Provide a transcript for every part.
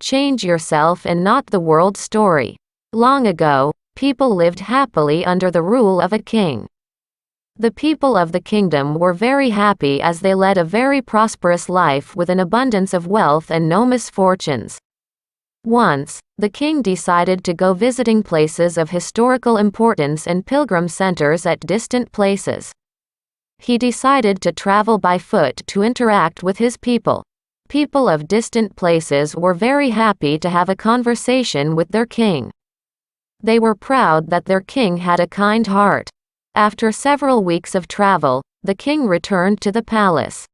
Change yourself and not the world story. Long ago, people lived happily under the rule of a king. The people of the kingdom were very happy as they led a very prosperous life with an abundance of wealth and no misfortunes. Once, the king decided to go visiting places of historical importance and pilgrim centers at distant places. He decided to travel by foot to interact with his people. People of distant places were very happy to have a conversation with their king. They were proud that their king had a kind heart. After several weeks of travel, the king returned to the palace.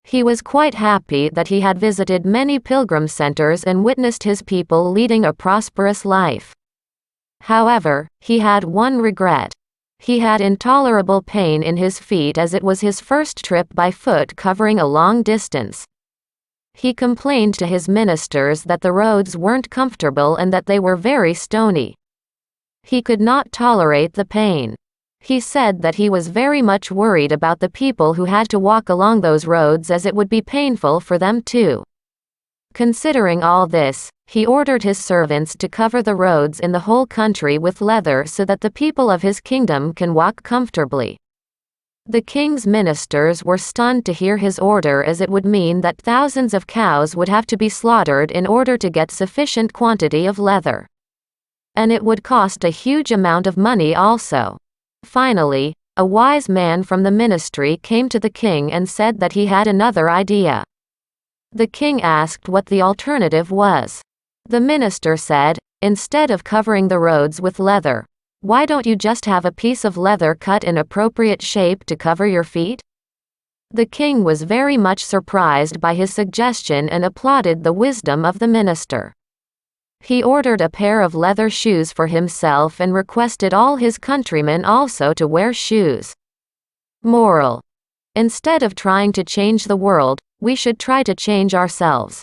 He was quite happy that he had visited many pilgrim centers and witnessed his people leading a prosperous life. However, he had one regret. He had intolerable pain in his feet as it was his first trip by foot covering a long distance. He complained to his ministers that the roads weren't comfortable and that they were very stony. He could not tolerate the pain. He said that he was very much worried about the people who had to walk along those roads as it would be painful for them too. Considering all this, he ordered his servants to cover the roads in the whole country with leather so that the people of his kingdom can walk comfortably. The king's ministers were stunned to hear his order as it would mean that thousands of cows would have to be slaughtered in order to get sufficient quantity of leather. And it would cost a huge amount of money also. Finally, a wise man from the ministry came to the king and said that he had another idea. The king asked what the alternative was. The minister said, "Instead of covering the roads with leather, why don't you just have a piece of leather cut in appropriate shape to cover your feet?" The king was very much surprised by his suggestion and applauded the wisdom of the minister. He ordered a pair of leather shoes for himself and requested all his countrymen also to wear shoes. Moral: instead of trying to change the world, we should try to change ourselves.